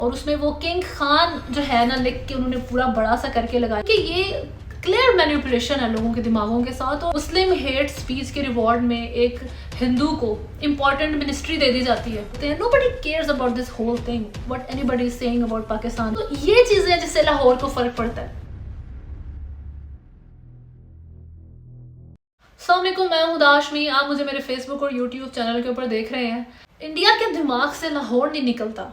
और उसमें वो किंग खान जो है ना लिख के उन्होंने पूरा बड़ा सा करके लगाया कि ये क्लियर मैनिपुलेशन है लोगों के दिमागों के साथ। और मुस्लिम हेट स्पीच के रिवॉर्ड में एक हिंदू को इम्पोर्टेंट मिनिस्ट्री दे दी जाती है। Nobody cares about this whole thing what anybody is saying about Pakistan. तो ये चीजें जिससे लाहौर को फर्क पड़ता है। अस्सलामुअलैकुम, मैं हूं दाशमी। आप मुझे मेरे फेसबुक और यूट्यूब चैनल के ऊपर देख रहे हैं। इंडिया के दिमाग से लाहौर नहीं निकलता।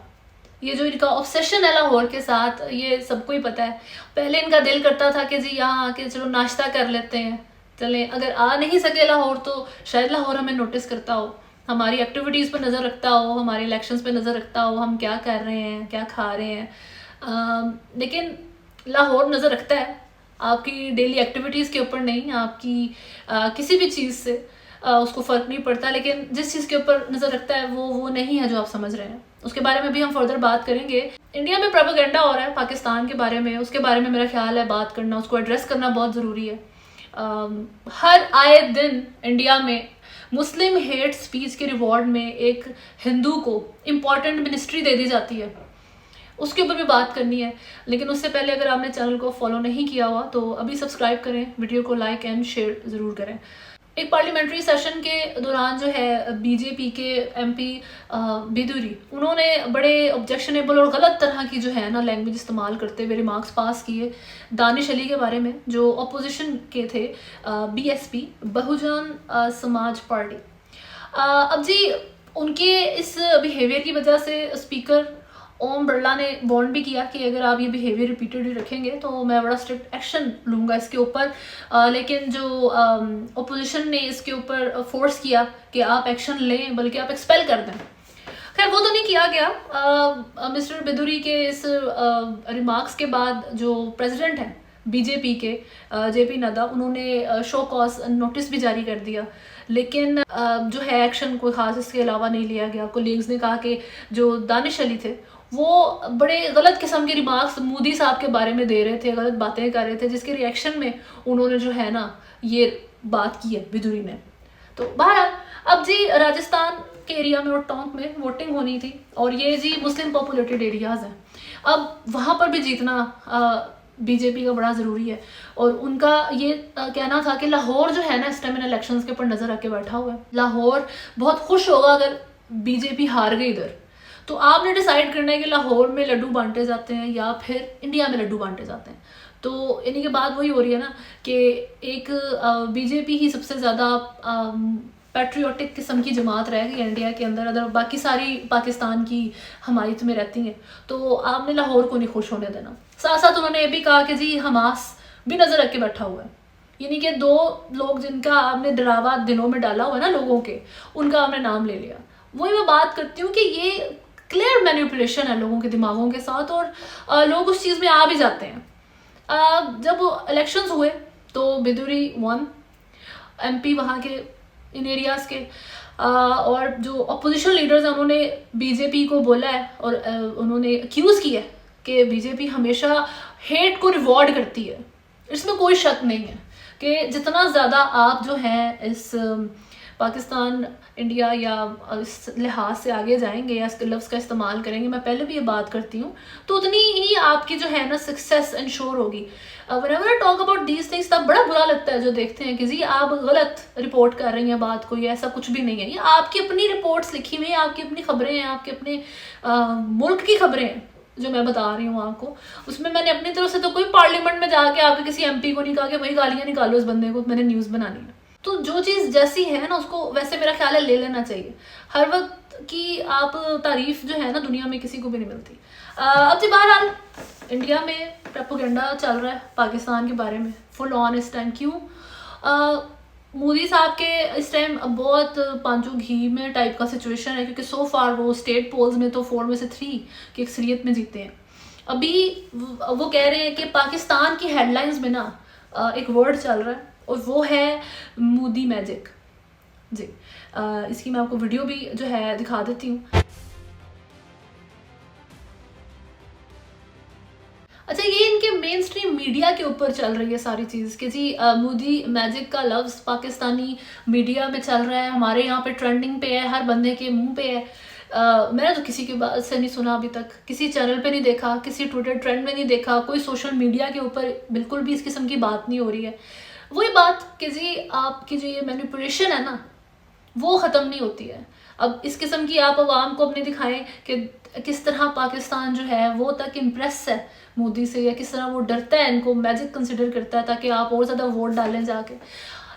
ये जो इनका ऑब्सेशन है लाहौर के साथ, ये सबको ही पता है। पहले इनका दिल करता था कि जी यहाँ आके चलो नाश्ता कर लेते हैं, चले अगर आ नहीं सके लाहौर तो शायद लाहौर हमें नोटिस करता हो, हमारी एक्टिविटीज़ पर नज़र रखता हो, हमारे इलेक्शंस पे नज़र रखता हो, हम क्या कर रहे हैं, क्या खा रहे हैं। लेकिन लाहौर नज़र रखता है आपकी डेली एक्टिविटीज़ के ऊपर नहीं, आपकी किसी भी चीज़ से उसको फ़र्क नहीं पड़ता। लेकिन जिस चीज़ के ऊपर नज़र रखता है वो नहीं है जो आप समझ रहे हैं। उसके बारे में भी हम फर्दर बात करेंगे। इंडिया में प्रोपेगेंडा हो रहा है पाकिस्तान के बारे में, उसके बारे में मेरा ख्याल है बात करना, उसको एड्रेस करना बहुत ज़रूरी है। हर आए दिन इंडिया में मुस्लिम हेट स्पीच के रिवॉर्ड में एक हिंदू को इम्पॉर्टेंट मिनिस्ट्री दे दी जाती है, उसके ऊपर भी बात करनी है। लेकिन उससे पहले अगर आपने चैनल को फॉलो नहीं किया हुआ तो अभी सब्सक्राइब करें, वीडियो को लाइक एंड शेयर ज़रूर करें। एक पार्लियामेंट्री सेशन के दौरान जो है बीजेपी के एमपी बेदूरी, उन्होंने बड़े ऑब्जेक्शनेबल और गलत तरह की जो है ना लैंग्वेज इस्तेमाल करते हुए रिमार्क्स पास किए दानिश अली के बारे में, जो अपोजिशन के थे बीएसपी बहुजन समाज पार्टी। अब जी उनके इस बिहेवियर की वजह से स्पीकर ओम बिरला ने वार्न भी किया कि अगर आप ये बिहेवियर रिपीटेडली रखेंगे तो मैं बड़ा स्ट्रिक्ट एक्शन लूँगा इसके ऊपर। लेकिन जो अपोजिशन ने इसके ऊपर फोर्स किया कि आप एक्शन लें, बल्कि आप एक्सपेल कर दें। खैर वो तो नहीं किया गया। मिस्टर बेदूरी के इस रिमार्क्स के बाद जो प्रेसिडेंट हैं बीजेपी के जेपी नड्डा, उन्होंने शो कॉज नोटिस भी जारी कर दिया। लेकिन जो है एक्शन कोई खास इसके अलावा नहीं लिया गया। कोलीग्स ने कहा कि जो दानिश अली थे वो बड़े गलत किस्म के रिमार्क्स मोदी साहब के बारे में दे रहे थे, गलत बातें कर रहे थे, जिसके रिएक्शन में उन्होंने जो है ना ये बात की है बेदूरी ने। तो बहरहाल अब जी राजस्थान के एरिया में और टोंक में वोटिंग होनी थी और ये जी मुस्लिम पॉपुलेटेड एरियाज़ हैं। अब वहाँ पर भी जीतना बीजेपी का बड़ा ज़रूरी है। और उनका ये कहना था कि लाहौर जो है ना इस टाइम इन इलेक्शंस के ऊपर नज़र रख के बैठा हुआ है। लाहौर बहुत खुश होगा अगर बीजेपी हार गई इधर। तो आपने डिसाइड करना है कि लाहौर में लड्डू बांटे जाते हैं या फिर इंडिया में लड्डू बांटे जाते हैं। तो इन्हीं के बाद वही हो रही है ना कि एक बीजेपी ही सबसे ज़्यादा पैट्रियोटिक किस्म की जमात रह गई इंडिया के अंदर, अगर बाकी सारी पाकिस्तान की हमायत में रहती हैं। तो आपने लाहौर को नहीं खुश होने देना। साथ साथ उन्होंने ये भी कहा कि जी हमास भी नज़र रख के बैठा हुआ है, यानी कि दो लोग जिनका आपने डरावा दिनों में डाला हुआ है ना लोगों के, उनका आपने नाम ले लिया। वही मैं बात करती हूँ कि ये क्लियर मैनिपुलेशन है लोगों के दिमागों के साथ और लोग उस चीज़ में आ भी जाते हैं। जब इलेक्शंस हुए तो बेदूरी वन एमपी वहाँ के इन एरियाज़ के, और जो अपोजिशन लीडर्स हैं उन्होंने बीजेपी को बोला है और उन्होंने एक्यूज़ किया है कि बीजेपी हमेशा हेट को रिवॉर्ड करती है। इसमें कोई शक नहीं है कि जितना ज़्यादा आप जो हैं इस पाकिस्तान इंडिया या इस लिहाज से आगे जाएंगे या इसके लफ्ज़ का इस्तेमाल करेंगे, मैं पहले भी ये बात करती हूँ, तो उतनी ही आपकी जो है ना सक्सेस इंश्योर होगी। Whenever I talk about these things तब बड़ा बुरा लगता है जो देखते हैं कि जी आप गलत रिपोर्ट कर रही हैं बात को, ये ऐसा कुछ भी नहीं है। ये आपकी अपनी रिपोर्ट्स लिखी हुई हैं, आपकी अपनी खबरें हैं, आपके अपने मुल्क की खबरें हैं जो मैं बता रही हूँ आपको। उसमें मैंने अपनी तरफ से तो कोई पार्लियामेंट में जाके आपके किसी एमपी को नहीं कहा कि भाई गालियाँ निकालो इस बंदे को, मैंने न्यूज़ बनानी है। तो जो चीज़ जैसी है ना उसको वैसे मेरा ख्याल है ले लेना चाहिए। हर वक्त की आप तारीफ जो है ना दुनिया में किसी को भी नहीं मिलती। अब जी बहरहाल इंडिया में प्रोपेगेंडा चल रहा है पाकिस्तान के बारे में फुल ऑन इस टाइम। क्यों? मोदी साहब के इस टाइम बहुत पांचों घी में टाइप का सिचुएशन है, क्योंकि सो फार वो स्टेट पोल्स में तो 4 में से 3 की अक्सरियत में जीते हैं। अभी वो कह रहे हैं कि पाकिस्तान की हेडलाइंस में ना एक वर्ड चल रहा है और वो है मोदी मैजिक जी। इसकी मैं आपको वीडियो भी जो है दिखा देती हूँ। अच्छा, ये इनके मेन स्ट्रीम मीडिया के ऊपर चल रही है सारी चीज़ कि जी मोदी मैजिक का लफ्ज़ पाकिस्तानी मीडिया में चल रहा है, हमारे यहाँ पे ट्रेंडिंग पे है, हर बंदे के मुंह पे है। मैंने तो किसी की बात से नहीं सुना अभी तक, किसी चैनल पे नहीं देखा, किसी ट्विटर ट्रेंड में नहीं देखा, कोई सोशल मीडिया के ऊपर बिल्कुल भी इस किस्म की बात नहीं हो रही है। वही बात कि जी आपकी जो ये मैनिपुलेशन है ना वो ख़त्म नहीं होती है। अब इस किस्म की आप आवाम को अपने दिखाएं कि किस तरह पाकिस्तान जो है वो तक इम्प्रेस है मोदी से, या किस तरह वो डरता है, इनको मैजिक कंसिडर करता है ताकि आप और ज़्यादा वोट डालें जाके।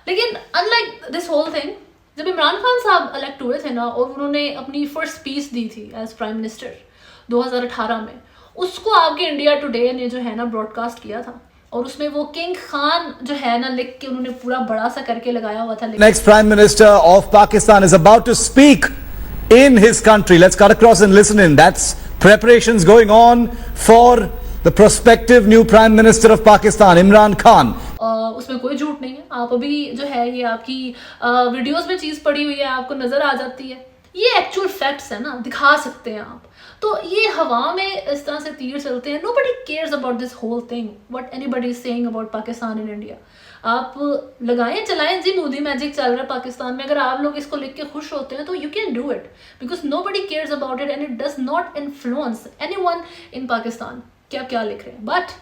लेकिन अनलाइक दिस होल थिंग, जब इमरान खान साहब इलेक्ट हुए थे ना और उन्होंने अपनी फर्स्ट स्पीच दी थी एज प्राइम मिनिस्टर 2018 में, उसको आपके इंडिया टुडे ने जो है ना ब्रॉडकास्ट किया था, और उसमें वो किंग खान जो है ना लिख के उन्होंने पूरा बड़ा सा करके लगाया हुआ था। Next prime minister of Pakistan is about to speak in his country. Let's cut across and listen in. That's preparations going on for the prospective new Prime Minister of Pakistan, Imran Khan. उसमें कोई झूठ नहीं है। आप अभी जो है ये आपकी वीडियोस में चीज़ पड़ी हुई है, आपको नज़र आ जाती है, ये एक्चुअल फैक्ट्स है ना, दिखा सकते हैं आप। तो ये हवा में इस तरह से तीर चलते हैं। Nobody cares about this whole thing, what anybody is saying about Pakistan and India. आप लगाएं चलाएं जी, मोदी मैजिक चल रहा है पाकिस्तान में। अगर आप लोग इसको लिख के खुश होते हैं तो you can do it, because nobody cares about it and it does not influence anyone in Pakistan कि आप क्या लिख रहे हैं। बट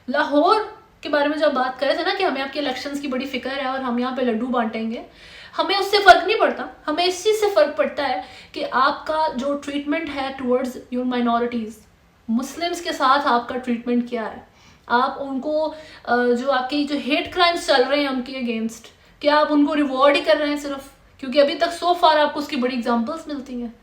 लाहौर के बारे में जब बात कर रहे थे ना कि हमें आपके इलेक्शंस की बड़ी फिक्र है और हम यहाँ पे लड्डू बांटेंगे, हमें उससे फ़र्क नहीं पड़ता। हमें इस चीज़ से फ़र्क पड़ता है कि आपका जो ट्रीटमेंट है टुवर्ड्स योर माइनॉरिटीज़, मुस्लिम्स के साथ आपका ट्रीटमेंट क्या है। आप उनको जो आपके जो हेट क्राइम्स चल रहे हैं उनके अगेंस्ट, क्या आप उनको रिवॉर्ड ही कर रहे हैं सिर्फ? क्योंकि अभी तक सो फार आपको उसकी बड़ी एग्जांपल्स मिलती हैं।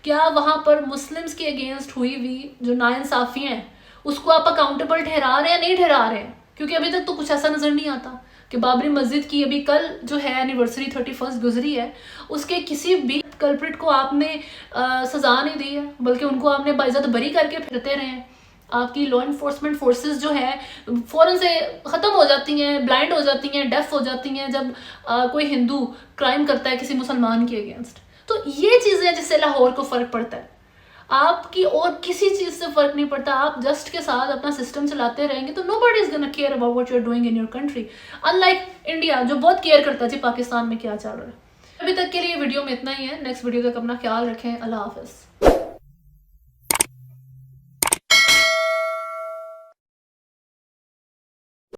क्या वहाँ पर मुस्लिम्स के अगेंस्ट हुई हुई जो नाइंसाफ़ियाँ हैं उसको आप अकाउंटेबल ठहरा रहे हैं? नहीं ठहरा रहे हैं, क्योंकि अभी तक तो कुछ ऐसा नज़र नहीं आता कि बाबरी मस्जिद की अभी कल जो है एनिवर्सरी 31 गुजरी है, उसके किसी भी कल्प्रिट को आपने सज़ा नहीं दी है, बल्कि उनको आपने बाइज़्ज़त बरी करके फिरते रहे हैं। आपकी लॉ इन्फोर्समेंट फोर्सेस जो है फ़ौरन से ख़त्म हो जाती हैं, ब्लाइंड हो जाती हैं, डेफ हो जाती हैं जब कोई हिंदू क्राइम करता है किसी मुसलमान के अगेंस्ट। तो ये चीज़ें जिससे लाहौर को फ़र्क पड़ता है, आपकी और किसी चीज़ से फ़र्क नहीं पड़ता। आप जस्ट के साथ अपना सिस्टम चलाते रहेंगे तो nobody is gonna care about what you are doing in your country, unlike India जो बहुत केयर करता है जी पाकिस्तान में क्या चल रहा है। अभी तक के लिए वीडियो में इतना ही है। नेक्स्ट वीडियो तक अपना ख्याल रखें। अल्लाह हाफ़िज़।